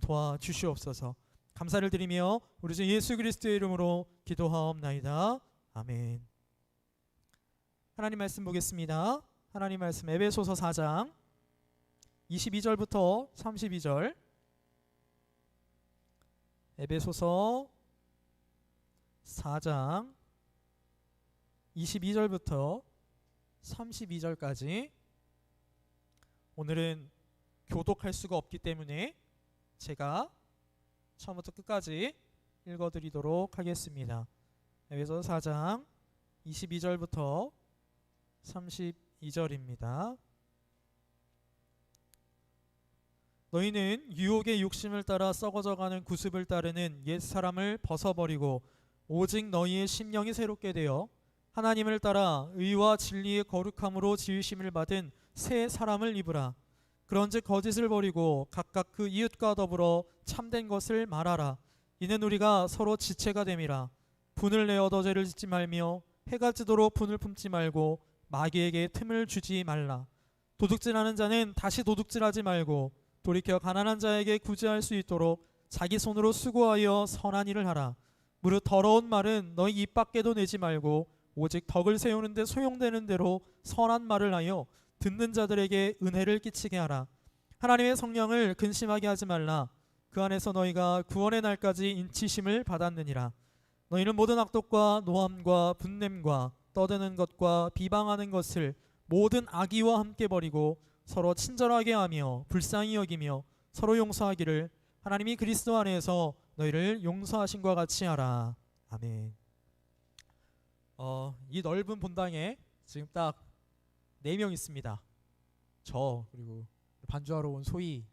도와주시옵소서. 감사를 드리며 우리 주 예수 그리스도의 이름으로 기도하옵나이다. 아멘. 하나님 말씀 보겠습니다. 하나님 말씀 에베소서 4장 22절부터 32절. 에베소서 4장 22절부터 32절까지. 오늘은 교독할 수가 없기 때문에 제가 처음부터 끝까지 읽어드리도록 하겠습니다. 에베소서 4장 22절부터 32절입니다. 너희는 유혹의 욕심을 따라 썩어져가는 구습을 따르는 옛사람을 벗어버리고 오직 너희의 심령이 새롭게 되어 하나님을 따라 의와 진리의 거룩함으로 지으심을 받은 새 사람을 입으라. 그런즉 거짓을 버리고 각각 그 이웃과 더불어 참된 것을 말하라. 이는 우리가 서로 지체가 됨이라. 분을 내어 더 죄를 짓지 말며 해가 지도록 분을 품지 말고 마귀에게 틈을 주지 말라. 도둑질하는 자는 다시 도둑질하지 말고 돌이켜 가난한 자에게 구제할 수 있도록 자기 손으로 수고하여 선한 일을 하라. 무릇 더러운 말은 너희 입 밖에도 내지 말고 오직 덕을 세우는 데 소용되는 대로 선한 말을 하여 듣는 자들에게 은혜를 끼치게 하라. 하나님의 성령을 근심하게 하지 말라. 그 안에서 너희가 구원의 날까지 인치심을 받았느니라. 너희는 모든 악독과 노함과 분냄과 떠드는 것과 비방하는 것을 모든 악의와 함께 버리고 서로 친절하게 하며 불쌍히 여기며 서로 용서하기를 하나님이 그리스도 안에서 너희를 용서하신 것 같이 하라. 아멘. 이 넓은 본당에 지금 딱 4명 있습니다. 저 그리고 반주하러 온 소희,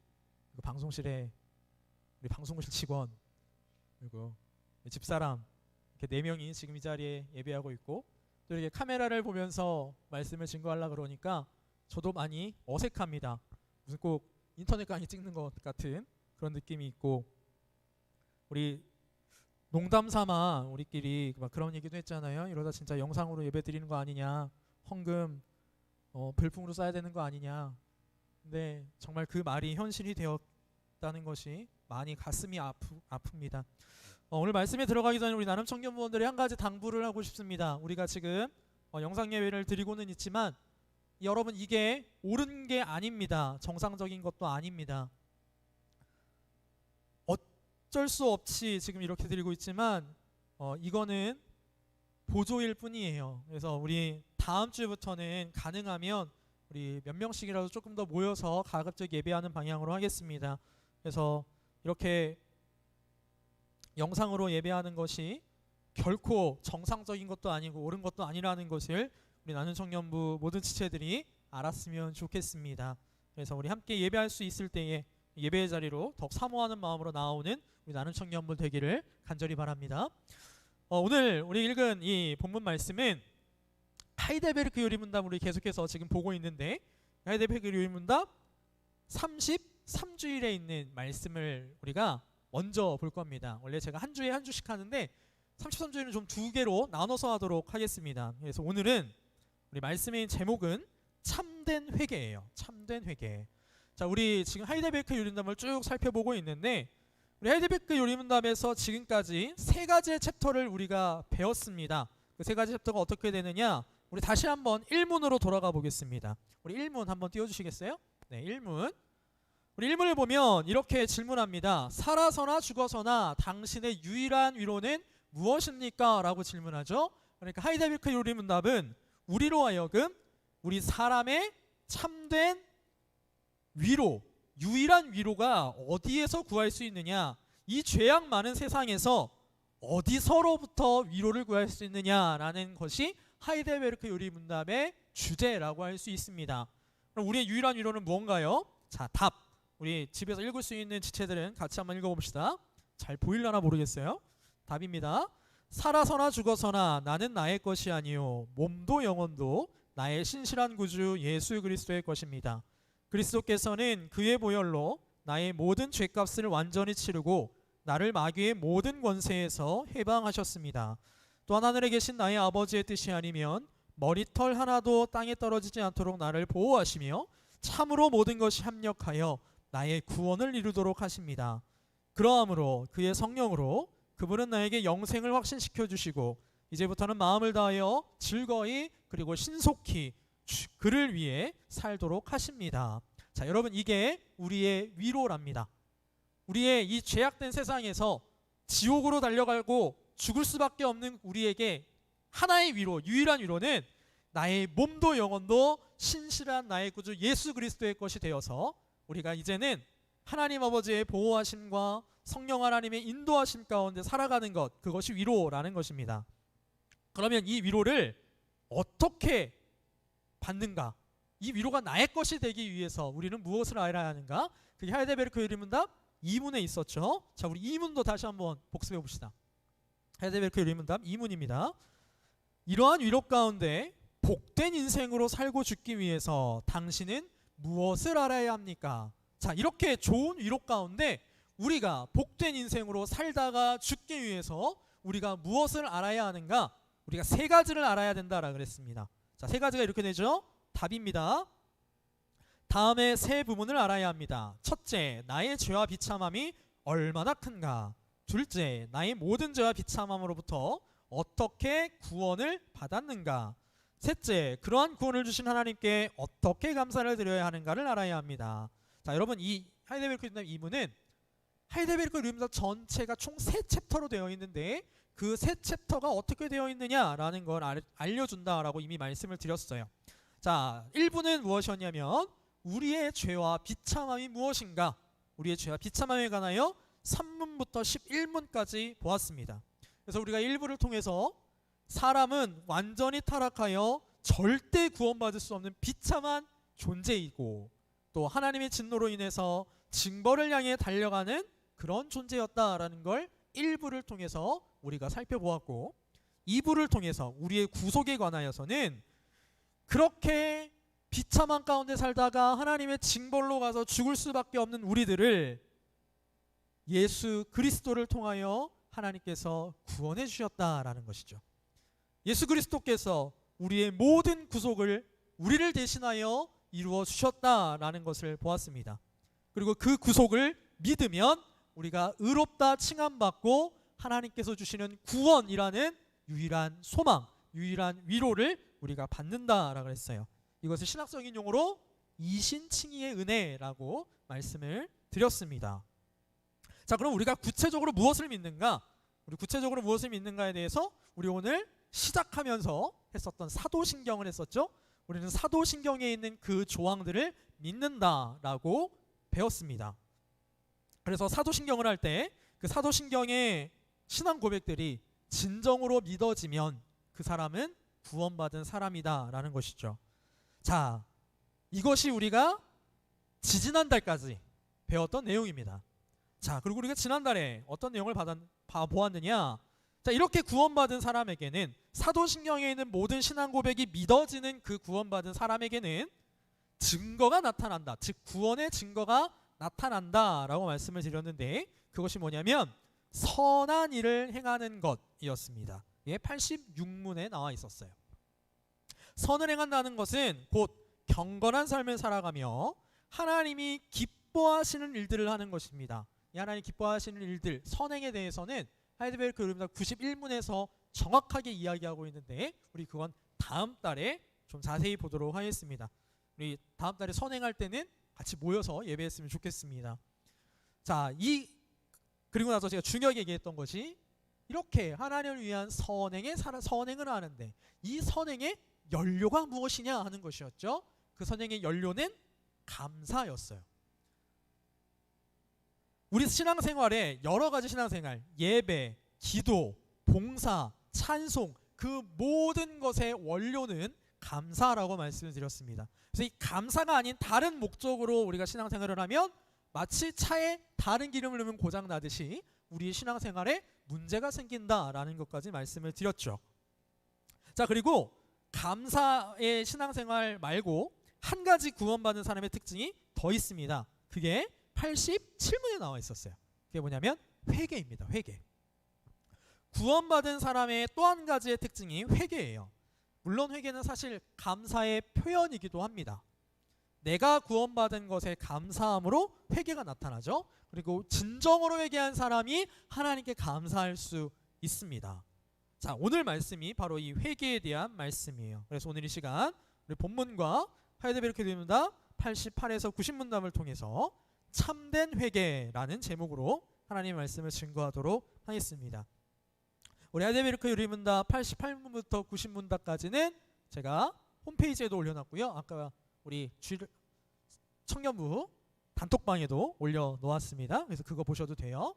그리고 방송실에 우리 방송실 직원, 그리고 집사람, 이렇게 4명이 지금 이 자리에 예배하고 있고, 또 이렇게 카메라를 보면서 말씀을 증거하려고 그러니까 저도 많이 어색합니다. 무슨 꼭 인터넷 강의 찍는 것 같은 그런 느낌이 있고, 우리 농담 삼아 우리끼리 막 그런 얘기도 했잖아요. 이러다 진짜 영상으로 예배 드리는 거 아니냐, 헌금 별풍으로 써야 되는 거 아니냐. 근데 정말 그 말이 현실이 되었다는 것이 많이 가슴이 아픕니다. 오늘 말씀에 들어가기 전에 우리 나눔 청년부원들이 한 가지 당부를 하고 싶습니다. 우리가 지금 영상 예배를 드리고는 있지만 여러분, 이게 옳은 게 아닙니다. 정상적인 것도 아닙니다. 어쩔 수 없이 지금 이렇게 드리고 있지만 이거는 보조일 뿐이에요. 그래서 우리 다음 주부터는 가능하면 우리 몇 명씩이라도 조금 더 모여서 가급적 예배하는 방향으로 하겠습니다. 그래서 이렇게 영상으로 예배하는 것이 결코 정상적인 것도 아니고 옳은 것도 아니라는 것을 우리 나눔 청년부 모든 지체들이 알았으면 좋겠습니다. 그래서 우리 함께 예배할 수 있을 때에 예배의 자리로 더욱 사모하는 마음으로 나오는 우리 나눔 청년부 되기를 간절히 바랍니다. 오늘 우리 읽은 이 본문 말씀은 하이델베르크 요리문답 우리 계속해서 지금 보고 있는데, 하이델베르크 요리문답 33주일에 있는 말씀을 우리가 먼저 볼 겁니다. 원래 제가 한 주에 한 주씩 하는데 33주일은 좀 2개로 나눠서 하도록 하겠습니다. 그래서 오늘은 우리 말씀의 제목은 참된 회개예요. 참된 회개. 자, 우리 지금 하이델베르크 요리문답을 쭉 살펴보고 있는데, 우리 하이델베르크 요리문답에서 지금까지 3가지의 챕터를 우리가 배웠습니다. 그 3가지 챕터가 어떻게 되느냐, 우리 다시 한번 1문으로 돌아가 보겠습니다. 우리 1문 한번 띄워주시겠어요? 네, 1문. 우리 1문을 보면 이렇게 질문합니다. 살아서나 죽어서나 당신의 유일한 위로는 무엇입니까? 라고 질문하죠. 그러니까 하이델베르크 요리문답은 우리로 하여금 우리 사람의 참된 위로, 유일한 위로가 어디에서 구할 수 있느냐, 이 죄악 많은 세상에서 어디서로부터 위로를 구할 수 있느냐라는 것이 하이델베르크 요리문답의 주제라고 할 수 있습니다. 그럼 우리의 유일한 위로는 무언가요? 자, 답. 우리 집에서 읽을 수 있는 지체들은 같이 한번 읽어봅시다. 잘 보일려나 모르겠어요. 답입니다. 살아서나 죽어서나 나는 나의 것이 아니요 몸도 영혼도 나의 신실한 구주 예수 그리스도의 것입니다. 그리스도께서는 그의 보혈로 나의 모든 죄값을 완전히 치르고 나를 마귀의 모든 권세에서 해방하셨습니다. 또한 하늘에 계신 나의 아버지의 뜻이 아니면 머리털 하나도 땅에 떨어지지 않도록 나를 보호하시며 참으로 모든 것이 합력하여 나의 구원을 이루도록 하십니다. 그러함으로 그의 성령으로 그분은 나에게 영생을 확신시켜 주시고 이제부터는 마음을 다하여 즐거이 그리고 신속히 그를 위해 살도록 하십니다. 자, 여러분, 이게 우리의 위로랍니다. 우리의 이 죄악된 세상에서 지옥으로 달려가고 죽을 수밖에 없는 우리에게 하나의 위로, 유일한 위로는 나의 몸도 영혼도 신실한 나의 구주 예수 그리스도의 것이 되어서 우리가 이제는 하나님 아버지의 보호하심과 성령 하나님의 인도하심 가운데 살아가는 것, 그것이 위로라는 것입니다. 그러면 이 위로를 어떻게 받는가? 이 위로가 나의 것이 되기 위해서 우리는 무엇을 알아야 하는가? 그게 하이델베르크 유리문답 2문에 있었죠. 자, 우리 2문도 다시 한번 복습해 봅시다. 하이델베르크 유리문답 2문입니다. 이러한 위로 가운데 복된 인생으로 살고 죽기 위해서 당신은 무엇을 알아야 합니까? 자, 이렇게 좋은 위로 가운데 우리가 복된 인생으로 살다가 죽기 위해서 우리가 무엇을 알아야 하는가? 우리가 세 가지를 알아야 된다라고 그랬습니다. 자, 세 가지가 이렇게 되죠. 답입니다. 다음에 세 부분을 알아야 합니다. 첫째, 나의 죄와 비참함이 얼마나 큰가. 둘째, 나의 모든 죄와 비참함으로부터 어떻게 구원을 받았는가. 셋째, 그러한 구원을 주신 하나님께 어떻게 감사를 드려야 하는가를 알아야 합니다. 자, 여러분, 이 하이델베르크 유리문답 2문은 하이델베르크 유리문답 전체가 총 3챕터로 되어 있는데 그 3챕터가 어떻게 되어 있느냐라는 걸 알려준다라고 이미 말씀을 드렸어요. 자, 1부는 무엇이었냐면 우리의 죄와 비참함이 무엇인가, 우리의 죄와 비참함에 관하여 3문부터 11문까지 보았습니다. 그래서 우리가 1부를 통해서 사람은 완전히 타락하여 절대 구원받을 수 없는 비참한 존재이고 또 하나님의 진노로 인해서 징벌을 향해 달려가는 그런 존재였다라는 걸 1부를 통해서 우리가 살펴보았고, 2부를 통해서 우리의 구속에 관하여서는 그렇게 비참한 가운데 살다가 하나님의 징벌로 가서 죽을 수밖에 없는 우리들을 예수 그리스도를 통하여 하나님께서 구원해 주셨다라는 것이죠. 예수 그리스도께서 우리의 모든 구속을 우리를 대신하여 이루어 주셨다라는 것을 보았습니다. 그리고 그 구속을 믿으면 우리가 의롭다 칭함받고 하나님께서 주시는 구원이라는 유일한 소망, 유일한 위로를 우리가 받는다라고 했어요. 이것을 신학적인 용어로 이신칭의의 은혜라고 말씀을 드렸습니다. 자, 그럼 우리가 구체적으로 무엇을 믿는가? 우리 구체적으로 무엇을 믿는가에 대해서 우리 오늘 시작하면서 했었던 사도신경을 했었죠. 우리는 사도신경에 있는 그 조항들을 믿는다라고 배웠습니다. 그래서 사도신경을 할 때 그 사도신경의 신앙 고백들이 진정으로 믿어지면 그 사람은 구원받은 사람이다라는 것이죠. 자, 이것이 우리가 지지난달까지 배웠던 내용입니다. 자, 그리고 우리가 지난달에 어떤 내용을 보았느냐? 자, 이렇게 구원받은 사람에게는 사도신경에 있는 모든 신앙 고백이 믿어지는 그 구원받은 사람에게는 증거가 나타난다. 즉 구원의 증거가 나타난다라고 말씀을 드렸는데 그것이 뭐냐면 선한 일을 행하는 것이었습니다. 예, 86문에 나와 있었어요. 선을 행한다는 것은 곧 경건한 삶을 살아가며 하나님이 기뻐하시는 일들을 하는 것입니다. 이 하나님 기뻐하시는 일들, 선행에 대해서는 하이델베르크 유리문답 91문에서 정확하게 이야기하고 있는데 우리 그건 다음 달에 좀 자세히 보도록 하겠습니다. 우리 다음 달에 선행할 때는 같이 모여서 예배했으면 좋겠습니다. 자, 그리고 나서 제가 중요하게 얘기했던 것이 이렇게 하나님을 위한 선행을 하는데 이 선행의 연료가 무엇이냐 하는 것이었죠. 그 선행의 연료는 감사였어요. 우리 신앙생활에 여러 가지 신앙생활, 예배, 기도, 봉사, 찬송 그 모든 것의 원료는 감사라고 말씀을 드렸습니다. 그래서 이 감사가 아닌 다른 목적으로 우리가 신앙생활을 하면 마치 차에 다른 기름을 넣으면 고장 나듯이 우리의 신앙생활에 문제가 생긴다라는 것까지 말씀을 드렸죠. 자, 그리고 감사의 신앙생활 말고 한 가지 구원받은 사람의 특징이 더 있습니다. 그게 87문에 나와 있었어요. 그게 뭐냐면 회개입니다. 회개. 구원받은 사람의 또 한 가지의 특징이 회개예요. 물론 회개는 사실 감사의 표현이기도 합니다. 내가 구원받은 것에 감사함으로 회개가 나타나죠. 그리고 진정으로 회개한 사람이 하나님께 감사할 수 있습니다. 자, 오늘 말씀이 바로 이 회개에 대한 말씀이에요. 그래서 오늘 이 시간 우리 본문과 하이델베르크 대문답 88에서 90문답을 통해서 참된 회개라는 제목으로 하나님의 말씀을 증거하도록 하겠습니다. 우리 하이델베르크 유리문답 88문부터 90문답까지는 제가 홈페이지에도 올려놨고요. 아까 우리 청년부 단톡방에도 올려놓았습니다. 그래서 그거 보셔도 돼요.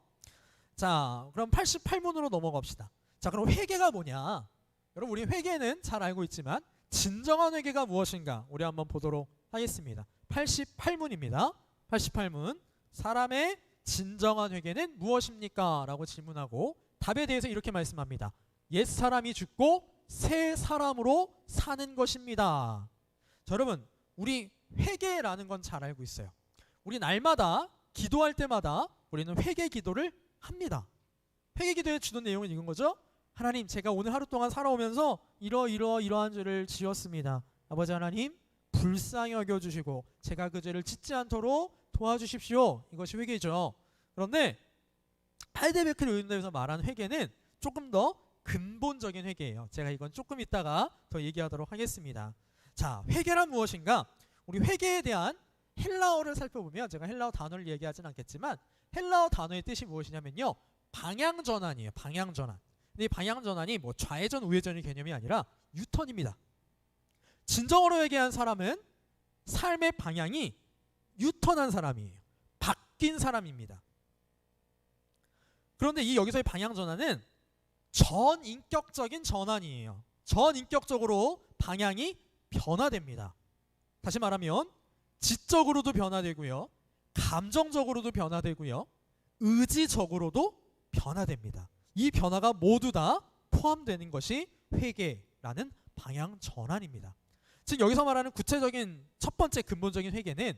자, 그럼 88문으로 넘어갑시다. 자, 그럼 회개가 뭐냐? 여러분, 우리 회개는 잘 알고 있지만 진정한 회개가 무엇인가? 우리 한번 보도록 하겠습니다. 88문입니다. 88문. 사람의 진정한 회개는 무엇입니까? 라고 질문하고 답에 대해서 이렇게 말씀합니다. 옛사람이 죽고 새 사람으로 사는 것입니다. 자, 여러분, 우리 회개라는 건 잘 알고 있어요. 우리 날마다 기도할 때마다 우리는 회개 기도를 합니다. 회개 기도의 주된 내용은 이건 거죠. 하나님, 제가 오늘 하루 동안 살아오면서 이러한 죄를 지었습니다. 아버지 하나님, 불쌍히 여겨주시고 제가 그 죄를 짓지 않도록 도와주십시오. 이것이 회개죠. 그런데 하이델베르크 요인대에서 말하는 회개는 조금 더 근본적인 회개예요. 제가 이건 조금 이따가 더 얘기하도록 하겠습니다. 자, 회개란 무엇인가? 우리 회개에 대한 헬라어를 살펴보면, 제가 헬라어 단어를 얘기하진 않겠지만 헬라어 단어의 뜻이 무엇이냐면요, 방향전환이에요. 방향전환. 근데 이 방향전환이 뭐 좌회전 우회전의 개념이 아니라 유턴입니다. 진정으로 회개한 사람은 삶의 방향이 유턴한 사람이에요. 바뀐 사람입니다. 그런데 이 여기서의 방향전환은 전인격적인 전환이에요. 전인격적으로 방향이 변화됩니다. 다시 말하면 지적으로도 변화되고요, 감정적으로도 변화되고요, 의지적으로도 변화됩니다. 이 변화가 모두 다 포함되는 것이 회개라는 방향 전환입니다. 즉 여기서 말하는 구체적인 첫 번째 근본적인 회개는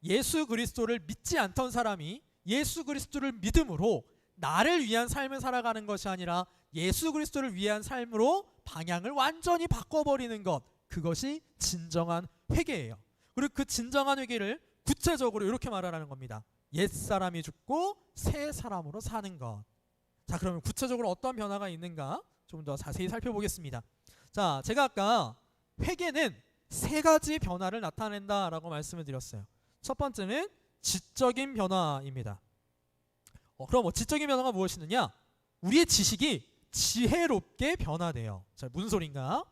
예수 그리스도를 믿지 않던 사람이 예수 그리스도를 믿음으로 나를 위한 삶을 살아가는 것이 아니라 예수 그리스도를 위한 삶으로 방향을 완전히 바꿔버리는 것, 그것이 진정한 회개예요. 그리고 그 진정한 회개를 구체적으로 이렇게 말하라는 겁니다. 옛사람이 죽고 새 사람으로 사는 것. 자, 그러면 구체적으로 어떤 변화가 있는가 좀 더 자세히 살펴보겠습니다. 자, 제가 아까 회개는 세 가지 변화를 나타낸다라고 말씀을 드렸어요. 첫 번째는 지적인 변화입니다. 그럼 지적인 변화가 무엇이느냐? 우리의 지식이 지혜롭게 변화돼요. 자, 무슨 소린가?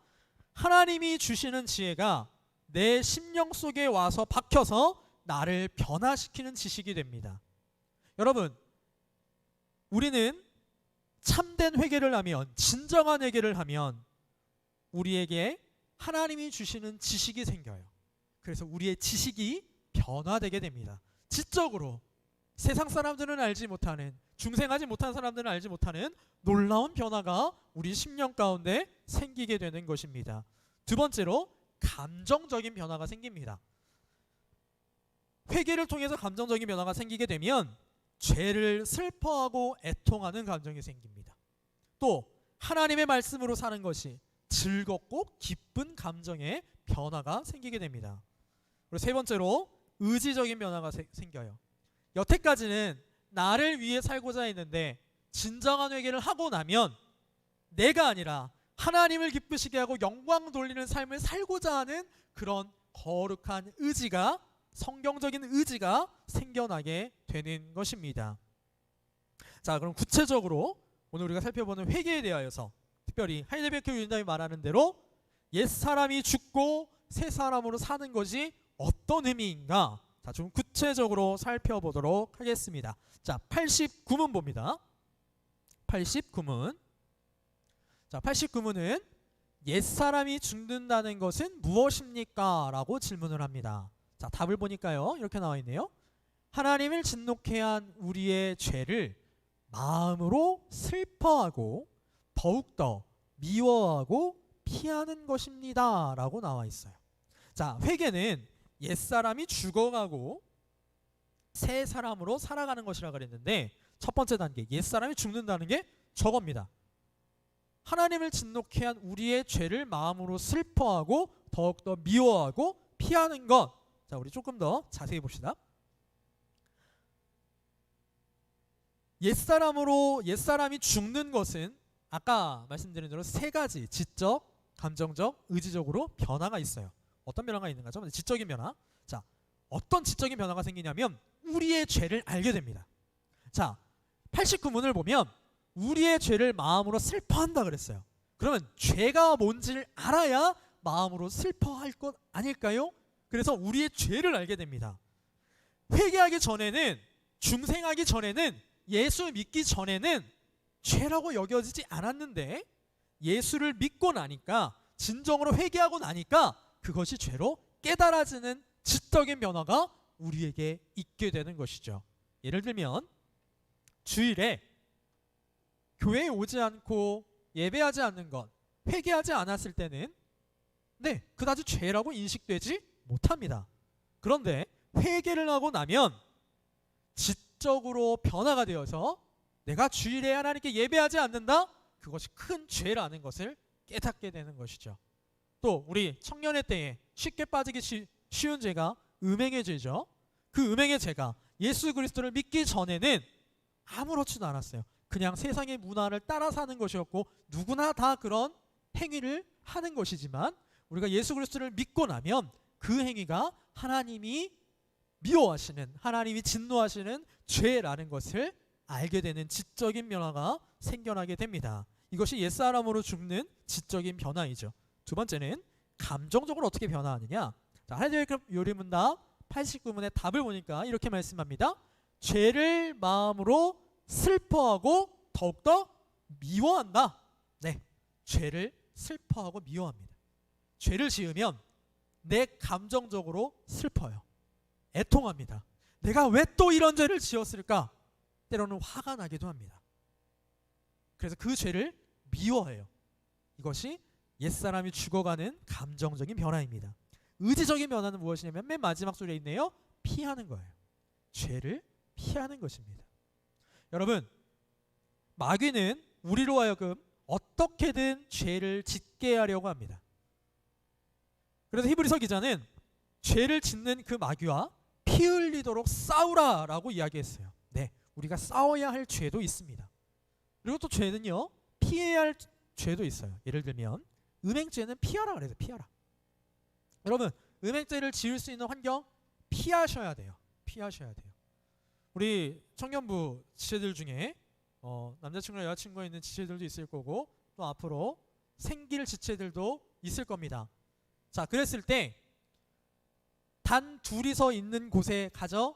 하나님이 주시는 지혜가 내 심령 속에 와서 박혀서 나를 변화시키는 지식이 됩니다. 여러분, 우리는 참된 회개를 하면, 진정한 회개를 하면 우리에게 하나님이 주시는 지식이 생겨요. 그래서 우리의 지식이 변화되게 됩니다. 지적으로 세상 사람들은 알지 못하는, 중생하지 못한 사람들은 알지 못하는 놀라운 변화가 우리 심령 가운데 생기게 되는 것입니다. 두 번째로 감정적인 변화가 생깁니다. 회개를 통해서 감정적인 변화가 생기게 되면 죄를 슬퍼하고 애통하는 감정이 생깁니다. 또 하나님의 말씀으로 사는 것이 즐겁고 기쁜 감정의 변화가 생기게 됩니다. 그리고 세 번째로 의지적인 변화가 생겨요. 여태까지는 나를 위해 살고자 했는데 진정한 회개를 하고 나면 내가 아니라 하나님을 기쁘시게 하고 영광 돌리는 삶을 살고자 하는 그런 거룩한 의지가, 성경적인 의지가 생겨나게 되는 것입니다. 자, 그럼 구체적으로 오늘 우리가 살펴보는 회개에 대하여서 특별히 하이델베르크 유인담이 말하는 대로 옛사람이 죽고 새 사람으로 사는 것이 어떤 의미인가? 자, 좀 구체적으로 살펴보도록 하겠습니다. 자, 89문 봅니다. 89문. 자, 89문은 옛사람이 죽는다는 것은 무엇입니까? 라고 질문을 합니다. 자, 답을 보니까요, 이렇게 나와 있네요. 하나님을 진노케 한 우리의 죄를 마음으로 슬퍼하고 더욱더 미워하고 피하는 것입니다. 라고 나와 있어요. 자, 회개는 옛사람이 죽어가고 새 사람으로 살아가는 것이라 그랬는데, 첫 번째 단계, 옛사람이 죽는다는 게 저겁니다. 하나님을 진노케 한 우리의 죄를 마음으로 슬퍼하고 더욱더 미워하고 피하는 것. 자, 자, 우리 조금 더 자세히 봅시다. 옛사람이 죽는 것은 아까 말씀드린 대로 세 가지: 지적, 감정적, 의지적으로 변화가 있어요. 어떤 변화가 있는가 죠? 지적인 변화. 자, 어떤 지적인 변화가 생기냐면 우리의 죄를 알게 됩니다. 자, 89문을 보면 우리의 죄를 마음으로 슬퍼한다 그랬어요. 그러면 죄가 뭔지를 알아야 마음으로 슬퍼할 것 아닐까요? 그래서 우리의 죄를 알게 됩니다. 회개하기 전에는, 중생하기 전에는, 예수 믿기 전에는 죄라고 여겨지지 않았는데 예수를 믿고 나니까, 진정으로 회개하고 나니까 그것이 죄로 깨달아지는 지적인 변화가 우리에게 있게 되는 것이죠. 예를 들면 주일에 교회에 오지 않고 예배하지 않는 것, 회개하지 않았을 때는 그다지 죄라고 인식되지 못합니다. 그런데 회개를 하고 나면 지적으로 변화가 되어서 내가 주일에 하나님께 예배하지 않는다? 그것이 큰 죄라는 것을 깨닫게 되는 것이죠. 또 우리 청년의 때에 쉽게 빠지기 쉬운 죄가 음행의 죄죠. 그 음행의 죄가 예수 그리스도를 믿기 전에는 아무렇지도 않았어요. 그냥 세상의 문화를 따라 사는 것이었고 누구나 다 그런 행위를 하는 것이지만 우리가 예수 그리스도를 믿고 나면 그 행위가 하나님이 미워하시는, 하나님이 진노하시는 죄라는 것을 알게 되는 지적인 변화가 생겨나게 됩니다. 이것이 옛사람으로 죽는 지적인 변화이죠. 두 번째는 감정적으로 어떻게 변화하느냐. 자, 하나님의 요리문답 89문의 답을 보니까 이렇게 말씀합니다. 죄를 마음으로 슬퍼하고 더욱더 미워한다. 네, 죄를 슬퍼하고 미워합니다. 죄를 지으면 내 감정적으로 슬퍼요. 애통합니다. 내가 왜 또 이런 죄를 지었을까? 때로는 화가 나기도 합니다. 그래서 그 죄를 미워해요. 이것이 옛사람이 죽어가는 감정적인 변화입니다. 의지적인 변화는 무엇이냐면 맨 마지막 소리에 있네요. 피하는 거예요. 죄를 피하는 것입니다. 여러분, 마귀는 우리로 하여금 어떻게든 죄를 짓게 하려고 합니다. 그래서 히브리서 기자는 죄를 짓는 그 마귀와 피 흘리도록 싸우라라고 이야기했어요. 네, 우리가 싸워야 할 죄도 있습니다. 그리고 또 죄는요, 피해야 할 죄도 있어요. 예를 들면 음행죄는 피하라 그래서 피하라. 여러분, 음행죄를 지을 수 있는 환경 피하셔야 돼요. 피하셔야 돼요. 우리 청년부 지체들 중에 남자친구나 여자친구가 있는 지체들도 있을 거고 또 앞으로 생길 지체들도 있을 겁니다. 자, 그랬을 때 단 둘이서 있는 곳에 가져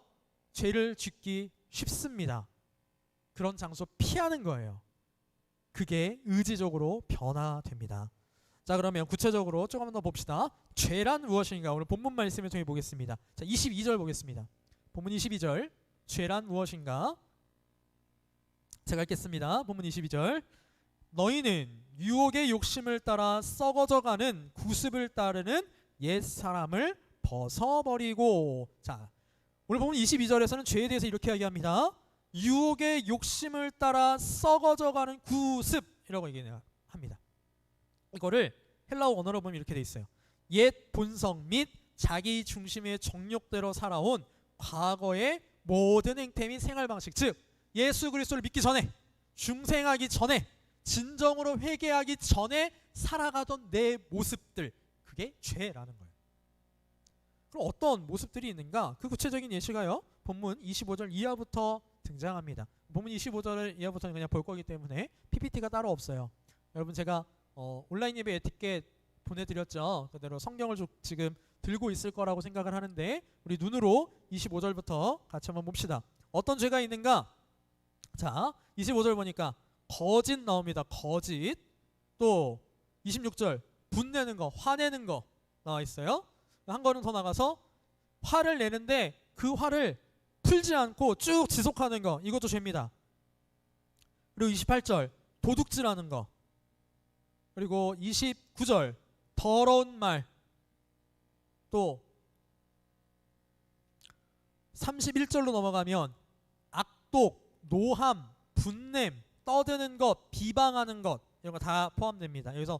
죄를 짓기 쉽습니다. 그런 장소 피하는 거예요. 그게 의지적으로 변화됩니다. 자, 그러면 구체적으로 조금 더 봅시다. 죄란 무엇인가? 오늘 본문 말씀을 통해 보겠습니다. 자, 22절 보겠습니다. 본문 22절. 죄란 무엇인가? 제가 읽겠습니다. 본문 22절. 너희는 유혹의 욕심을 따라 썩어져가는 구습을 따르는 옛 사람을 벗어버리고. 자, 오늘 본문 22절에서는 죄에 대해서 이렇게 이야기합니다. 유혹의 욕심을 따라 썩어져가는 구습이라고 얘기합니다. 이거를 헬라어 원어로 보면 이렇게 돼 있어요. 옛 본성 및 자기 중심의 정욕대로 살아온 과거의 모든 행태 및 생활 방식, 즉 예수 그리스도를 믿기 전에, 중생하기 전에, 진정으로 회개하기 전에 살아가던 내 모습들, 그게 죄라는 거예요. 그럼 어떤 모습들이 있는가? 그 구체적인 예시가요, 본문 25절 이하부터 등장합니다. 본문 25절 이하부터는 그냥 볼 거기 때문에 PPT가 따로 없어요. 여러분, 제가 온라인 예배 에티켓 보내드렸죠. 그대로 성경을 지금 들고 있을 거라고 생각을 하는데 우리 눈으로 25절부터 같이 한번 봅시다. 어떤 죄가 있는가? 자, 25절 보니까 거짓 나옵니다. 거짓. 또 26절 분내는 거, 화내는 거 나와 있어요. 한 걸음 더 나가서 화를 내는데 그 화를 풀지 않고 쭉 지속하는 거, 이것도 죄입니다. 그리고 28절 도둑질하는 거. 그리고 29절 더러운 말. 또 31절로 넘어가면 악독, 노함, 분냄, 떠드는 것, 비방하는 것, 이런 거 다 포함됩니다. 여기서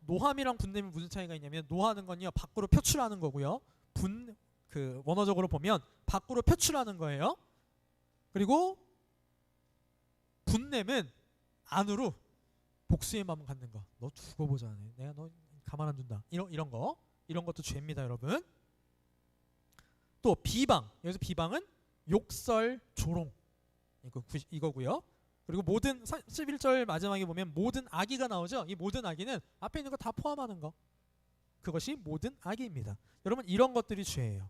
노함이랑 분냄이 무슨 차이가 있냐면, 노하는 건요 밖으로 표출하는 거고요, 그 원어적으로 보면 밖으로 표출하는 거예요. 그리고 분냄은 안으로 복수의 마음 갖는 거. 너 두고 보자. 내가 너 가만 안 둔다. 이런 거. 이런 것도 죄입니다, 여러분. 또 비방. 여기서 비방은 욕설, 조롱. 이거고요. 그리고 모든 11절 마지막에 보면 모든 악의가 나오죠. 이 모든 악의는 앞에 있는 거 다 포함하는 거. 그것이 모든 악의입니다. 여러분, 이런 것들이 죄예요.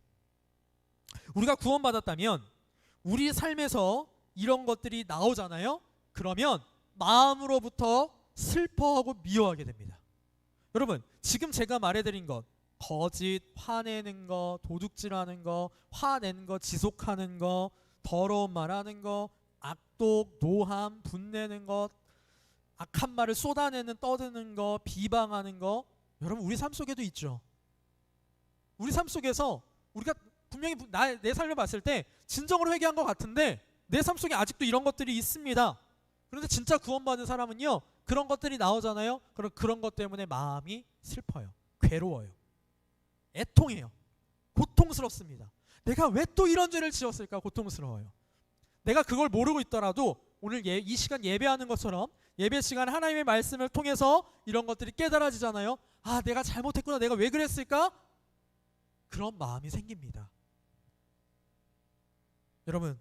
우리가 구원받았다면 우리 삶에서 이런 것들이 나오잖아요. 그러면 마음으로부터 슬퍼하고 미워하게 됩니다. 여러분, 지금 제가 말해드린 것, 거짓, 화내는 거, 도둑질하는 거, 화내는 거, 지속하는 거, 더러운 말하는 거, 악독, 노함, 분내는 것, 악한 말을 쏟아내는, 떠드는 거, 비방하는 거, 여러분 우리 삶 속에도 있죠. 우리 삶 속에서 우리가 분명히 내 삶을 봤을 때 진정으로 회개한 것 같은데 내 삶 속에 아직도 이런 것들이 있습니다. 그런데 진짜 구원받은 사람은요, 그런 것들이 나오잖아요. 그런 것 때문에 마음이 슬퍼요. 괴로워요. 애통해요. 고통스럽습니다. 내가 왜 또 이런 죄를 지었을까? 고통스러워요. 내가 그걸 모르고 있더라도 오늘 이 시간 예배하는 것처럼 예배 시간 하나님의 말씀을 통해서 이런 것들이 깨달아지잖아요. 아, 내가 잘못했구나. 내가 왜 그랬을까? 그런 마음이 생깁니다. 여러분,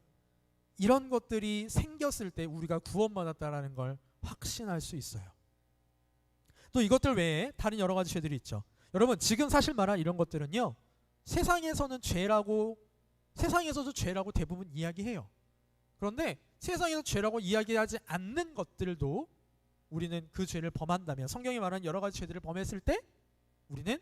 이런 것들이 생겼을 때 우리가 구원받았다라는 걸 확신할 수 있어요. 또 이것들 외에 다른 여러 가지 죄들이 있죠. 여러분, 지금 사실 말한 이런 것들은요, 세상에서도 죄라고 대부분 이야기해요. 그런데 세상에서 죄라고 이야기하지 않는 것들도 우리는 그 죄를 범한다면, 성경이 말하는 여러 가지 죄들을 범했을 때 우리는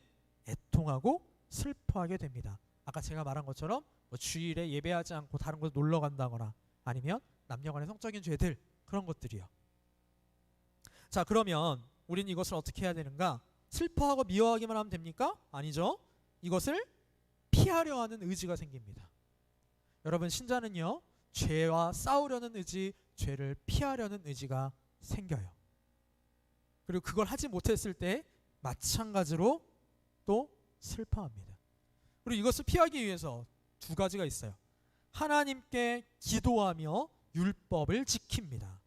애통하고 슬퍼하게 됩니다. 아까 제가 말한 것처럼 주일에 예배하지 않고 다른 곳에 놀러 간다거나 아니면 남녀간의 성적인 죄들, 그런 것들이요. 자, 그러면 우리는 이것을 어떻게 해야 되는가? 슬퍼하고 미워하기만 하면 됩니까? 아니죠. 이것을 피하려 하는 의지가 생깁니다. 여러분, 신자는요, 죄와 싸우려는 의지, 죄를 피하려는 의지가 생겨요. 그리고 그걸 하지 못했을 때 마찬가지로 또 슬퍼합니다. 그리고 이것을 피하기 위해서 두 가지가 있어요. 하나님께 기도하며 율법을 지킵니다.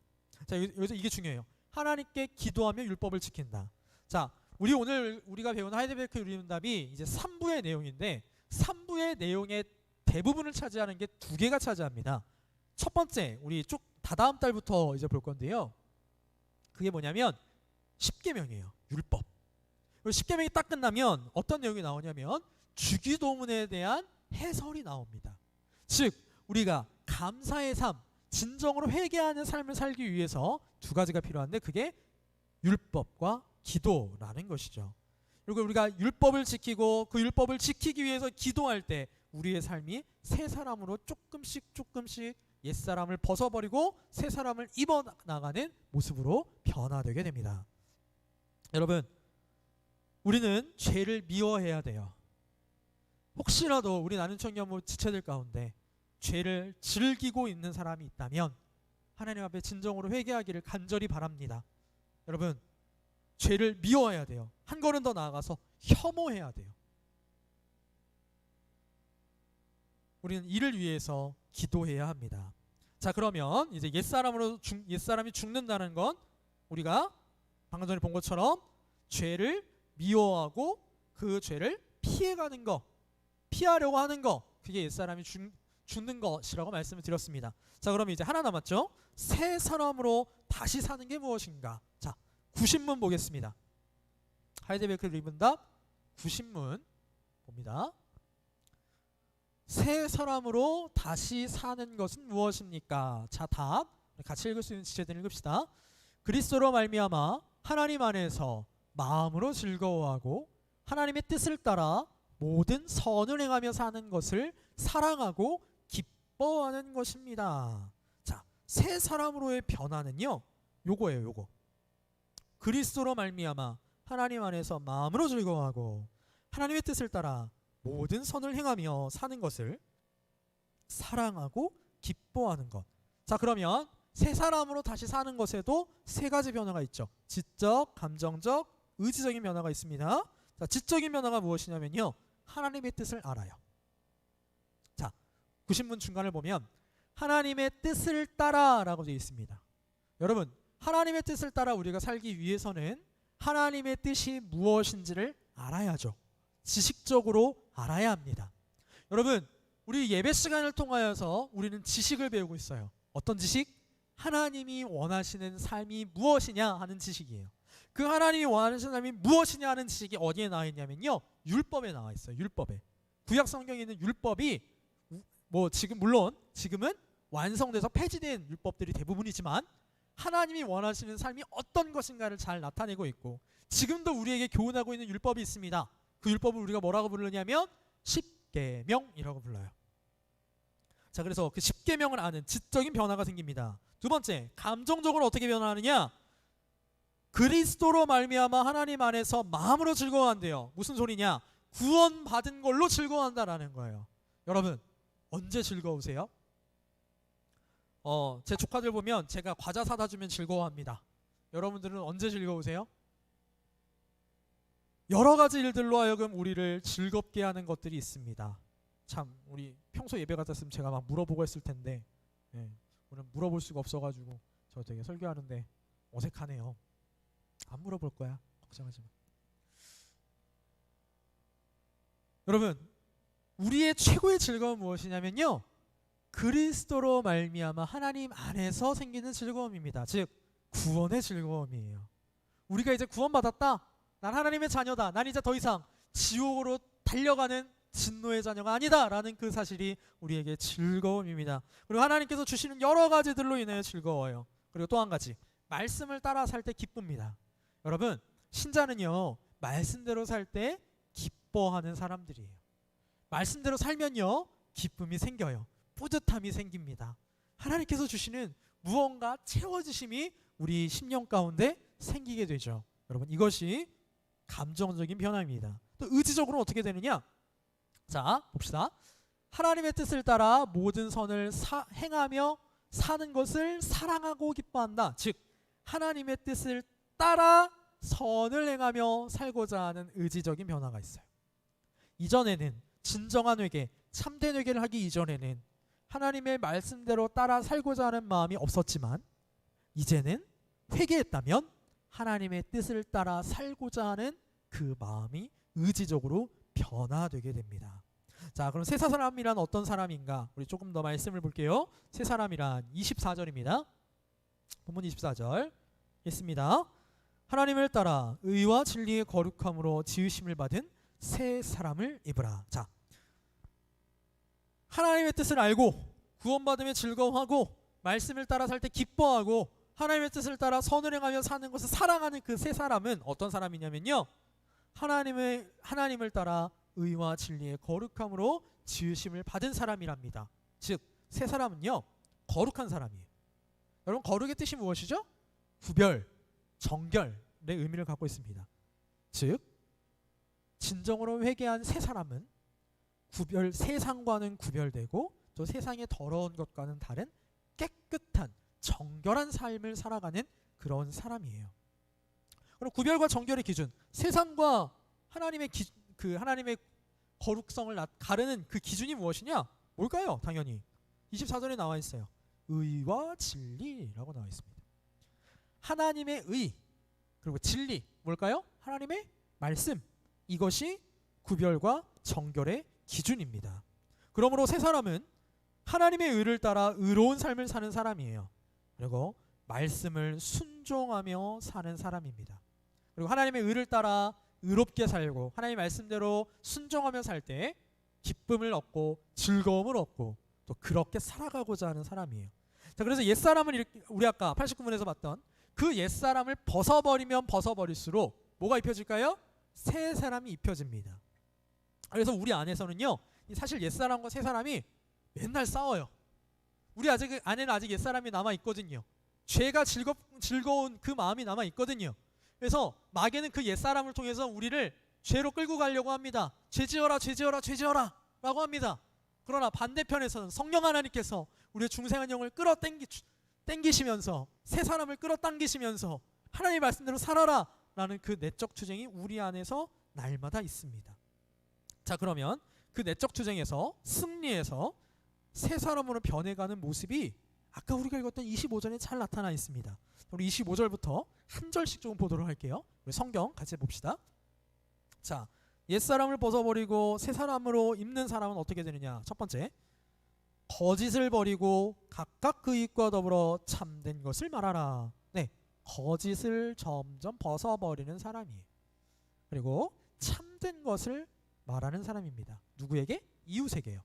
자, 여기서 이게 중요해요. 하나님께 기도하며 율법을 지킨다. 자, 오늘 우리가 배운 하이델베르크 유리문답이 이제 3부의 내용인데 3부의 내용의 대부분을 차지하는 게 두 개가 차지합니다. 첫 번째, 우리 쭉 다다음 달부터 이제 볼 건데요. 그게 뭐냐면 10계명이에요. 율법. 그리고 10계명이 딱 끝나면 어떤 내용이 나오냐면 주기도문에 대한 해설이 나옵니다. 즉, 우리가 감사의 삶, 진정으로 회개하는 삶을 살기 위해서 두 가지가 필요한데 그게 율법과 기도라는 것이죠. 그리고 우리가 율법을 지키고 그 율법을 지키기 위해서 기도할 때 우리의 삶이 새 사람으로 조금씩 옛사람을 벗어버리고 새 사람을 입어나가는 모습으로 변화되게 됩니다. 여러분, 우리는 죄를 미워해야 돼요. 혹시라도 우리 나는 청년부 지체들 가운데 죄를 즐기고 있는 사람이 있다면 하나님 앞에 진정으로 회개하기를 간절히 바랍니다. 여러분, 죄를 미워해야 돼요. 한 걸음 더 나아가서 혐오해야 돼요. 우리는 이를 위해서 기도해야 합니다. 자, 그러면 이제 옛사람이 죽는다는 건 우리가 방금 전에 본 것처럼 죄를 미워하고 그 죄를 피해가는 거, 피하려고 하는 거, 그게 옛사람이 죽는 것이라고 말씀을 드렸습니다. 자, 그럼 이제 하나 남았죠. 새 사람으로 다시 사는 게 무엇인가? 자, 90문 보겠습니다. 하이델베르크 리문답 90문 봅니다. 새 사람으로 다시 사는 것은 무엇입니까? 자, 답 같이 읽을 수 있는 지체들 읽읍시다. 그리스도로 말미암아 하나님 안에서 마음으로 즐거워하고 하나님의 뜻을 따라 모든 선을 행하며 사는 것을 사랑하고 기뻐하는 것입니다. 자, 새 사람으로의 변화는요, 요거예요. 요거. 그리스도로 말미암아 하나님 안에서 마음으로 즐거워하고 하나님의 뜻을 따라 모든 선을 행하며 사는 것을 사랑하고 기뻐하는 것. 자, 그러면 새 사람으로 다시 사는 것에도 세 가지 변화가 있죠. 지적, 감정적, 의지적인 변화가 있습니다. 자, 지적인 변화가 무엇이냐면요, 하나님의 뜻을 알아요. 구신문 중간을 보면 하나님의 뜻을 따라라고 되어 있습니다. 여러분, 하나님의 뜻을 따라 우리가 살기 위해서는 하나님의 뜻이 무엇인지를 알아야죠. 지식적으로 알아야 합니다. 여러분, 우리 예배 시간을 통하여서 우리는 지식을 배우고 있어요. 어떤 지식? 하나님이 원하시는 삶이 무엇이냐 하는 지식이에요. 그 하나님이 원하시는 삶이 무엇이냐 하는 지식이 어디에 나와 있냐면요, 율법에 나와 있어요. 율법에. 구약 성경에 있는 율법이 물론 지금은 완성돼서 폐지된 율법들이 대부분이지만 하나님이 원하시는 삶이 어떤 것인가를 잘 나타내고 있고, 지금도 우리에게 교훈하고 있는 율법이 있습니다. 그 율법을 우리가 뭐라고 부르냐면 십계명이라고 불러요. 자, 그래서 그 십계명을 아는 지적인 변화가 생깁니다. 두 번째, 감정적으로 어떻게 변화하느냐? 그리스도로 말미암아 하나님 안에서 마음으로 즐거워한대요. 무슨 소리냐? 구원받은 걸로 즐거워한다라는 거예요. 여러분, 언제 즐거우세요? 제 조카들 보면 제가 과자 사다 주면 즐거워합니다. 여러분들은 언제 즐거우세요? 여러 가지 일들로 하여금 우리를 즐겁게 하는 것들이 있습니다. 참, 우리 평소 예배 같았으면 제가 막 물어보고 했을 텐데, 오늘 물어볼 수가 없어가지고 저 되게 설교하는데 어색하네요. 안 물어볼 거야, 걱정하지 마. 여러분, 우리의 최고의 즐거움은 무엇이냐면요, 그리스도로 말미암아 하나님 안에서 생기는 즐거움입니다. 즉 구원의 즐거움이에요. 우리가 이제 구원받았다, 난 하나님의 자녀다, 난 이제 더 이상 지옥으로 달려가는 진노의 자녀가 아니다 라는 그 사실이 우리에게 즐거움입니다. 그리고 하나님께서 주시는 여러 가지들로 인하여 즐거워요. 그리고 또 한 가지, 말씀을 따라 살 때 기쁩니다. 여러분, 신자는요, 말씀대로 살 때 기뻐하는 사람들이에요. 말씀대로 살면요, 기쁨이 생겨요. 뿌듯함이 생깁니다. 하나님께서 주시는 무언가 채워지심이 우리 심령 가운데 생기게 되죠. 여러분, 이것이 감정적인 변화입니다. 또 의지적으로 어떻게 되느냐? 자, 봅시다. 하나님의 뜻을 따라 모든 선을 행하며 사는 것을 사랑하고 기뻐한다. 즉 하나님의 뜻을 따라 선을 행하며 살고자 하는 의지적인 변화가 있어요. 이전에는 진정한 회개, 참된 회개를 하기 이전에는 하나님의 말씀대로 따라 살고자 하는 마음이 없었지만, 이제는 회개했다면 하나님의 뜻을 따라 살고자 하는 그 마음이 의지적으로 변화되게 됩니다. 자, 그럼 새 사람이란 어떤 사람인가? 우리 조금 더 말씀을 볼게요. 새 사람이란 24절입니다. 본문 24절 읽습니다. 하나님을 따라 의와 진리의 거룩함으로 지으심을 받은 새 사람을 입으라. 자, 하나님의 뜻을 알고 구원받으며 즐거워하고 말씀을 따라 살 때 기뻐하고 하나님의 뜻을 따라 선을 행하며 사는 것을 사랑하는 그 새 사람은 어떤 사람이냐면요, 하나님을 따라 의와 진리의 거룩함으로 지으심을 받은 사람이랍니다. 즉 새 사람은요, 거룩한 사람이에요. 여러분, 거룩의 뜻이 무엇이죠? 구별, 정결의 의미를 갖고 있습니다. 즉 진정으로 회개한 새 사람은 세상과는 구별되고 또 세상의 더러운 것과는 다른 깨끗한 정결한 삶을 살아가는 그런 사람이에요. 그럼 구별과 정결의 기준, 세상과 하나님의 하나님의 거룩성을 가르는 그 기준이 무엇이냐? 뭘까요? 당연히 24절에 나와 있어요. 의와 진리라고 나와 있습니다. 하나님의 의 그리고 진리, 뭘까요? 하나님의 말씀, 이것이 구별과 정결의 기준입니다. 그러므로 새 사람은 하나님의 의를 따라 의로운 삶을 사는 사람이에요. 그리고 말씀을 순종하며 사는 사람입니다. 그리고 하나님의 의를 따라 의롭게 살고 하나님의 말씀대로 순종하며 살 때 기쁨을 얻고 즐거움을 얻고 또 그렇게 살아가고자 하는 사람이에요. 자, 그래서 옛사람은 우리 아까 89문에서 봤던 그 옛사람을 벗어버리면 벗어버릴수록 뭐가 입혀질까요? 새 사람이 입혀집니다. 그래서 우리 안에서는요, 사실 옛사람과 새 사람이 맨날 싸워요. 우리 안에는 아직 옛사람이 남아있거든요. 죄가 즐거운 그 마음이 남아있거든요. 그래서 마귀는 그 옛사람을 통해서 우리를 죄로 끌고 가려고 합니다. 죄지어라 죄지어라 죄지어라 라고 합니다. 그러나 반대편에서는 성령 하나님께서 우리의 중생한 영을 끌어당기시면서 새 사람을 끌어당기시면서 하나님의 말씀대로 살아라 라는 그 내적 투쟁이 우리 안에서 날마다 있습니다. 자, 그러면 그 내적 투쟁에서 승리해서 새 사람으로 변해가는 모습이 아까 우리가 읽었던 25절에 잘 나타나 있습니다. 우리 25절부터 한 절씩 좀 보도록 할게요. 우리 성경 같이 봅시다. 자, 옛사람을 벗어버리고 새 사람으로 입는 사람은 어떻게 되느냐. 첫 번째, 거짓을 버리고 각각 그 입과 더불어 참된 것을 말하라. 네, 거짓을 점점 벗어버리는 사람이에요. 그리고 참된 것을 말하는 사람입니다. 누구에게? 이웃에게요.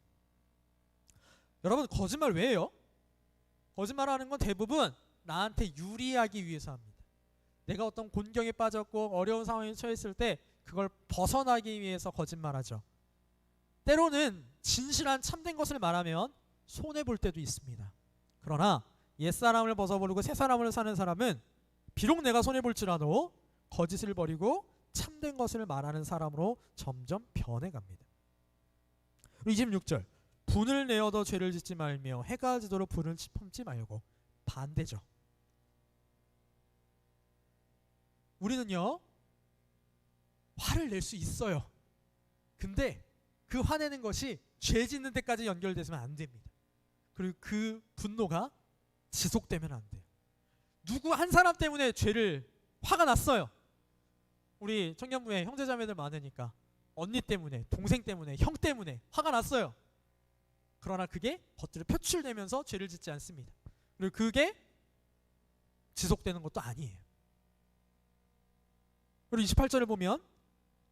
여러분, 거짓말 왜 해요? 거짓말하는 건 대부분 나한테 유리하기 위해서 합니다. 내가 어떤 곤경에 빠졌고 어려운 상황에 처했을 때 그걸 벗어나기 위해서 거짓말하죠. 때로는 진실한 참된 것을 말하면 손해볼 때도 있습니다. 그러나 옛사람을 벗어버리고 새사람을 사는 사람은 비록 내가 손해볼지라도 거짓을 버리고 참된 것을 말하는 사람으로 점점 변해갑니다. 26절, 분을 내어도 죄를 짓지 말며 해가 지도록 불을 품지 말고. 반대죠. 우리는요, 화를 낼 수 있어요. 근데 그 화내는 것이 죄 짓는 데까지 연결되면 안 됩니다. 그리고 그 분노가 지속되면 안 돼요. 누구 한 사람 때문에 화가 났어요. 우리 청년부에 형제자매들 많으니까 언니 때문에, 동생 때문에, 형 때문에 화가 났어요. 그러나 그게 겉으로 표출되면서 죄를 짓지 않습니다. 그리고 그게 지속되는 것도 아니에요. 그리고 28절을 보면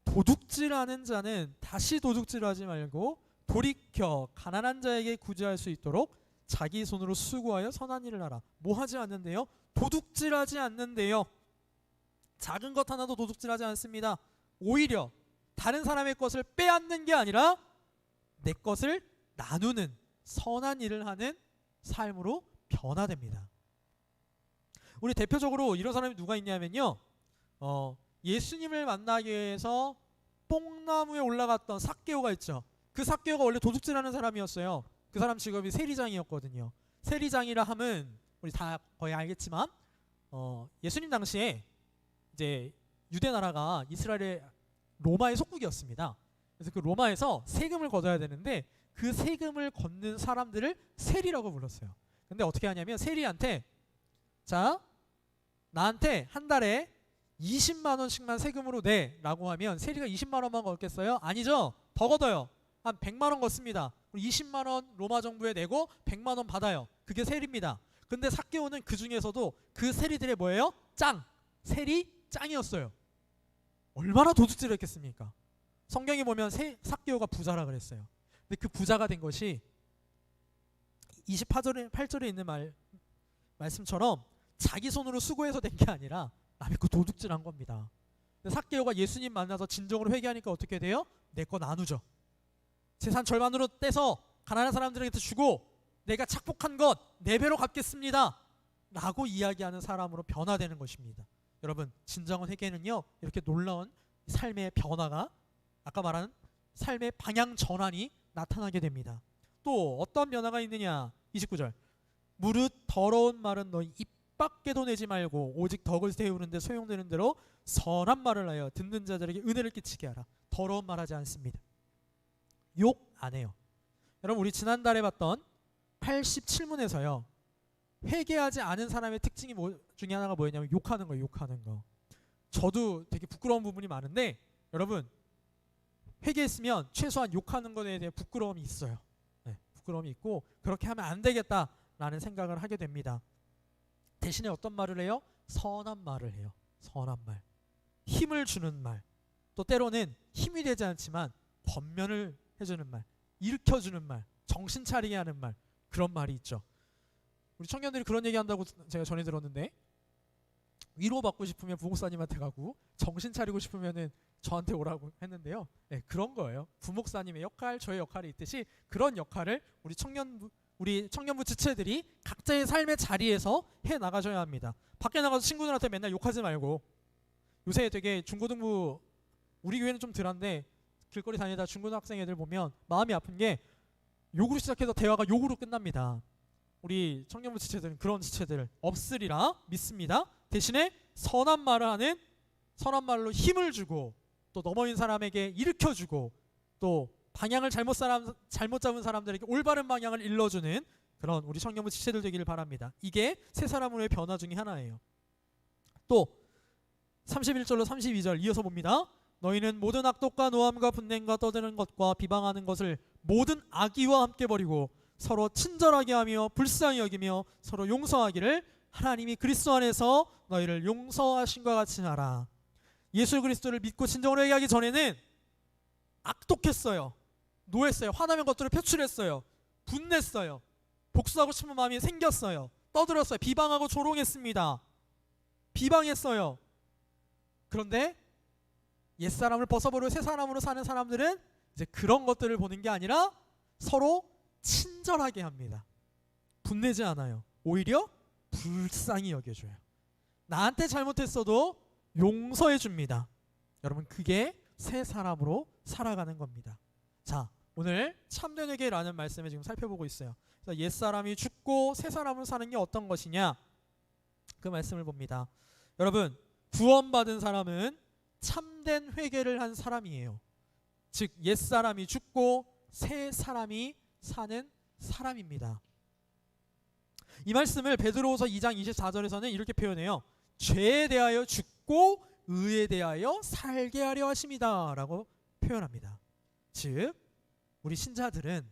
도둑질하는 자는 다시 도둑질하지 말고 돌이켜 가난한 자에게 구제할 수 있도록 자기 손으로 수고하여 선한 일을 하라. 뭐 하지 않는데요? 도둑질하지 않는데요. 작은 것 하나도 도둑질하지 않습니다. 오히려 다른 사람의 것을 빼앗는 게 아니라 내 것을 나누는 선한 일을 하는 삶으로 변화됩니다. 우리 대표적으로 이런 사람이 누가 있냐면요, 예수님을 만나기 위해서 뽕나무에 올라갔던 삭개오가 있죠. 그 삭개오가 원래 도둑질하는 사람이었어요. 그 사람 직업이 세리장이었거든요. 세리장이라 함은 우리 다 거의 알겠지만 예수님 당시에 이제 유대 나라가 이스라엘의 로마의 속국이었습니다. 그래서 그 로마에서 세금을 걷어야 되는데 그 세금을 걷는 사람들을 세리라고 불렀어요. 근데 어떻게 하냐면 세리한테, 자, 나한테 한 달에 20만 원씩만 세금으로 내 라고 하면 세리가 20만 원만 걷겠어요? 아니죠. 더 걷어요. 한 100만 원 걷습니다. 20만 원 로마 정부에 내고 100만 원 받아요. 그게 세리입니다. 근데 삭개오는 그 중에서도 그 세리들의 뭐예요? 세리 짱이었어요. 얼마나 도둑질을 했겠습니까? 성경에 보면 삭개오가 부자라 그랬어요. 근데 그 부자가 된 것이 28절에 있는 말씀처럼 자기 손으로 수고해서 된 게 아니라 남의 거 도둑질한 겁니다. 근데 삭개오가 예수님 만나서 진정으로 회개하니까 어떻게 돼요? 내 거 나누죠. 재산 절반으로 떼서 가난한 사람들에게 주고 내가 착복한 것 4배로 갚겠습니다 라고 이야기하는 사람으로 변화되는 것입니다. 여러분, 진정한 회개는요, 이렇게 놀라운 삶의 변화가, 아까 말한 삶의 방향 전환이 나타나게 됩니다. 또 어떤 변화가 있느냐. 29절, 무릇 더러운 말은 너희 입 밖에도 내지 말고 오직 덕을 세우는 데 소용되는 대로 선한 말을 하여 듣는 자들에게 은혜를 끼치게 하라. 더러운 말 하지 않습니다. 욕 안 해요. 여러분, 우리 지난달에 봤던 87문에서요, 회개하지 않은 사람의 특징이 중에 하나가 뭐였냐면 욕하는 거예요. 욕하는 거. 저도 되게 부끄러운 부분이 많은데 여러분, 회개했으면 최소한 욕하는 것에 대해 부끄러움이 있어요. 네, 부끄러움이 있고 그렇게 하면 안 되겠다라는 생각을 하게 됩니다. 대신에 어떤 말을 해요? 선한 말을 해요. 선한 말. 힘을 주는 말. 또 때로는 힘이 되지 않지만 권면을 해주는 말, 일으켜주는 말, 정신 차리게 하는 말, 그런 말이 있죠. 우리 청년들이 그런 얘기한다고 제가 전해 들었는데, 위로받고 싶으면 부목사님한테 가고 정신 차리고 싶으면은 저한테 오라고 했는데요. 네, 그런 거예요. 부목사님의 역할, 저의 역할이 있듯이 그런 역할을 우리 청년부 지체들이 각자의 삶의 자리에서 해 나가셔야 합니다. 밖에 나가서 친구들한테 맨날 욕하지 말고, 요새 되게 중고등부, 우리 교회는 좀 덜한데 길거리 다니다 중고등학생 애들 보면 마음이 아픈 게 욕으로 시작해서 대화가 욕으로 끝납니다. 우리 청년부 지체들은 그런 지체들 없으리라 믿습니다. 대신에 선한 말을 하는, 선한 말로 힘을 주고 또 넘어진 사람에게 일으켜주고 또 방향을 잘못 잡은 사람들에게 올바른 방향을 일러주는 그런 우리 청년부 지체들 되기를 바랍니다. 이게 새 사람으로의 변화 중에 하나예요. 또 31절로 32절 이어서 봅니다. 너희는 모든 악독과 노함과 분냄과 떠드는 것과 비방하는 것을 모든 악의와 함께 버리고 서로 친절하게 하며 불쌍히 여기며 서로 용서하기를 하나님이 그리스도 안에서 너희를 용서하신과 같이 하라. 예수 그리스도를 믿고 진정으로 회개하기 전에는 악독했어요. 노했어요. 화나면 것들을 표출했어요. 분냈어요. 복수하고 싶은 마음이 생겼어요. 떠들었어요. 비방하고 조롱했습니다. 비방했어요. 그런데 옛사람을 벗어버리고 새 사람으로 사는 사람들은 이제 그런 것들을 보는 게 아니라 서로 친절하게 합니다. 분내지 않아요. 오히려 불쌍히 여겨줘요. 나한테 잘못했어도 용서해 줍니다. 여러분, 그게 새 사람으로 살아가는 겁니다. 자, 오늘 참된 회개라는 말씀을 지금 살펴보고 있어요. 그래서 옛사람이 죽고 새 사람으로 사는 게 어떤 것이냐, 그 말씀을 봅니다. 여러분, 구원받은 사람은 참된 회개를 한 사람이에요. 즉 옛사람이 죽고 새 사람이 사는 사람입니다. 이 말씀을 베드로후서 2장 24절에서는 이렇게 표현해요. 죄에 대하여 죽고 의에 대하여 살게 하려 하심이다 라고 표현합니다. 즉 우리 신자들은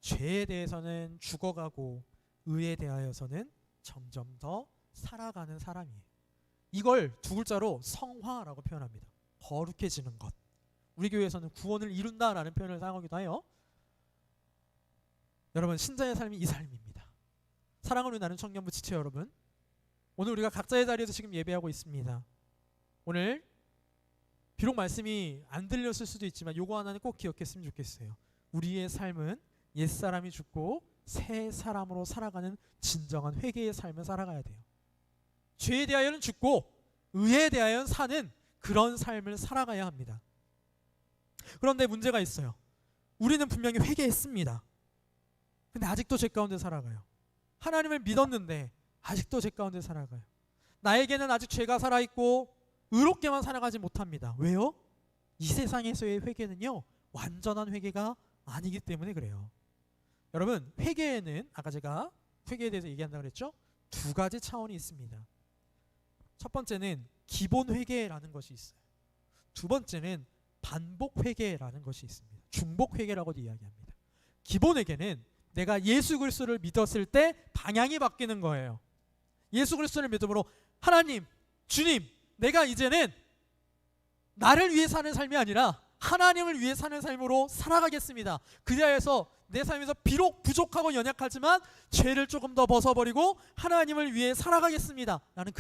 죄에 대해서는 죽어가고 의에 대하여서는 점점 더 살아가는 사람이에요. 이걸 두 글자로 성화라고 표현합니다. 거룩해지는 것. 우리 교회에서는 구원을 이룬다라는 표현을 사용하기도 해요. 여러분, 신자의 삶이 이 삶입니다. 사랑으로 나는 청년부 지체 여러분, 오늘 우리가 각자의 자리에서 지금 예배하고 있습니다. 오늘 비록 말씀이 안 들렸을 수도 있지만 요거 하나는 꼭 기억했으면 좋겠어요. 우리의 삶은 옛사람이 죽고 새 사람으로 살아가는 진정한 회개의 삶을 살아가야 돼요. 죄에 대하여는 죽고 의에 대하여는 사는 그런 삶을 살아가야 합니다. 그런데 문제가 있어요. 우리는 분명히 회개했습니다. 근데 아직도 죄 가운데 살아가요. 하나님을 믿었는데 아직도 죄 가운데 살아가요. 나에게는 아직 죄가 살아있고 의롭게만 살아가지 못합니다. 왜요? 이 세상에서의 회개는요, 완전한 회개가 아니기 때문에 그래요. 여러분, 회개에는 아까 제가 회개에 대해서 얘기한다고 그랬죠? 두 가지 차원이 있습니다. 첫 번째는 기본 회개라는 것이 있어요. 두 번째는 반복 회개라는 것이 있습니다. 중복 회개라고도 이야기합니다. 기본 회개는 내가 예수 그리스도를 믿었을 때 방향이 바뀌는 거예요. 예수 그리스도를 믿음으로 하나님, 주님, 내가 이제는 나를 위해 사는 삶이 아니라 하나님을 위해 사는 삶으로 살아가겠습니다. 그리하여서 내 삶에서 비록 부족하고 연약하지만 죄를 조금 더 벗어버리고 하나님을 위해 살아가겠습니다. 라는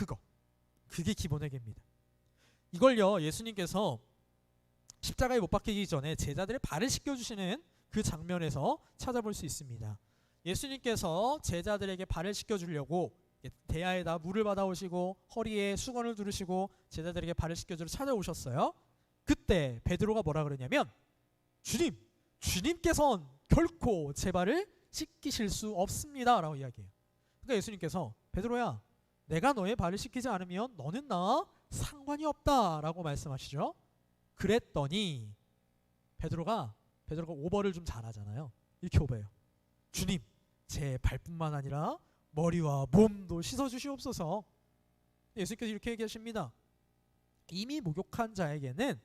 그게 기본 회개입니다. 이걸요, 예수님께서 십자가에 못 박히기 전에 제자들의 발을 씻겨주시는 그 장면에서 찾아볼 수 있습니다. 예수님께서 제자들에게 발을 씻겨주려고 대야에다 물을 받아오시고 허리에 수건을 두르시고 제자들에게 발을 씻겨주러 찾아오셨어요. 그때 베드로가 뭐라 그러냐면, 주님께서는 결코 제 발을 씻기실 수 없습니다 라고 이야기해요. 그러니까 예수님께서 베드로야, 내가 너의 발을 씻기지 않으면 너는 나와 상관이 없다 라고 말씀하시죠. 그랬더니 베드로가 오버를 좀 잘하잖아요. 이렇게 오버해요. 주님, 제 발뿐만 아니라 머리와 몸도 씻어주시옵소서. 예수님께서 이렇게 얘기하십니다. 이미 목욕한 자에게는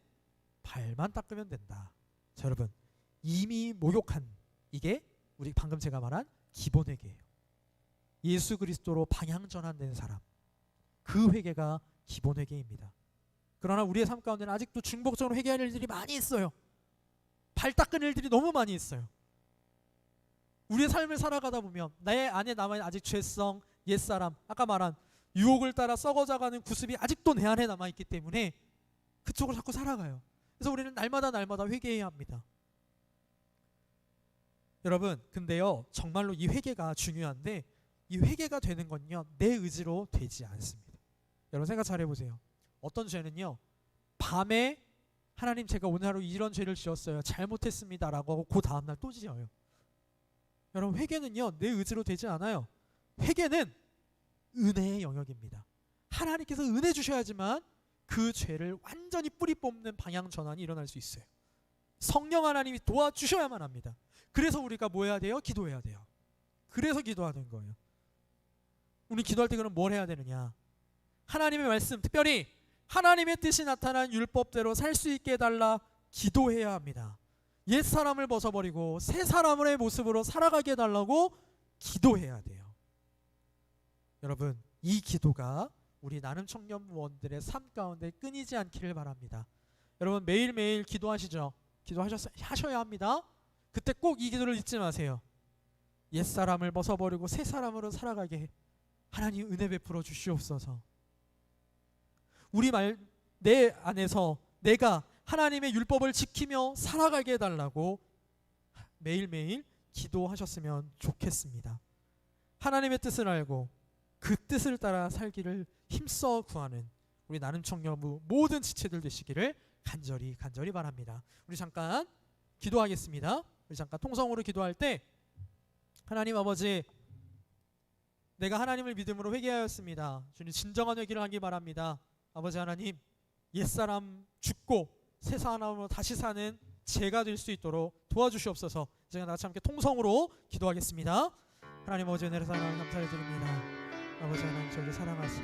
발만 닦으면 된다. 자, 여러분, 이미 목욕한, 이게 우리 방금 제가 말한 기본 회개예요. 예수 그리스도로 방향 전환된 사람, 그 회개가 기본 회개입니다. 그러나 우리의 삶 가운데는 아직도 중복적으로 회개할 일들이 많이 있어요. 발 닦은 일들이 너무 많이 있어요. 우리의 삶을 살아가다 보면 내 안에 남아있는 아직 죄성, 옛사람, 아까 말한 유혹을 따라 썩어져가는 구습이 아직도 내 안에 남아있기 때문에 그쪽으로 자꾸 살아가요. 그래서 우리는 날마다 회개해야 합니다. 여러분, 근데요, 정말로 이 회개가 중요한데 이 회개가 되는 건요, 내 의지로 되지 않습니다. 여러분 생각 잘 해보세요. 어떤 죄는요, 밤에 하나님, 제가 오늘 하루 이런 죄를 지었어요, 잘못했습니다 라고 하고 그 다음날 또 지어요. 여러분, 회개는요, 내 의지로 되지 않아요. 회개는 은혜의 영역입니다. 하나님께서 은혜 주셔야지만 그 죄를 완전히 뿌리 뽑는 방향 전환이 일어날 수 있어요. 성령 하나님이 도와주셔야만 합니다. 그래서 우리가 뭐 해야 돼요? 기도해야 돼요. 그래서 기도하는 거예요. 우리 기도할 때 그럼 뭘 해야 되느냐? 하나님의 말씀, 특별히 하나님의 뜻이 나타난 율법대로 살 수 있게 해달라 기도해야 합니다. 옛 사람을 벗어버리고 새 사람의 모습으로 살아가게 해달라고 기도해야 돼요. 여러분, 이 기도가 우리 나눔 청년부원들의 삶 가운데 끊이지 않기를 바랍니다. 여러분, 매일매일 기도하시죠? 기도하셔야 합니다. 그때 꼭 이 기도를 잊지 마세요. 옛 사람을 벗어버리고 새 사람으로 살아가게 하나님 은혜 베풀어 주시옵소서. 내 안에서 내가 하나님의 율법을 지키며 살아가게 해달라고 매일매일 기도하셨으면 좋겠습니다. 하나님의 뜻을 알고 그 뜻을 따라 살기를 힘써 구하는 우리 나눔 청년부 모든 지체들 되시기를 간절히 바랍니다. 우리 잠깐 기도하겠습니다. 우리 잠깐 통성으로 기도할 때, 하나님 아버지, 내가 하나님을 믿음으로 회개하였습니다. 주님, 진정한 회개를 하기 바랍니다. 아버지 하나님, 옛사람 죽고 새 사람으로 다시 사는 제가 될 수 있도록 도와주시옵소서. 제가 나같이 함께 통성으로 기도하겠습니다. 하나님 아버지, 은혜를 사랑 감사를 드립니다. 아버지 하나님, 저를 사랑하사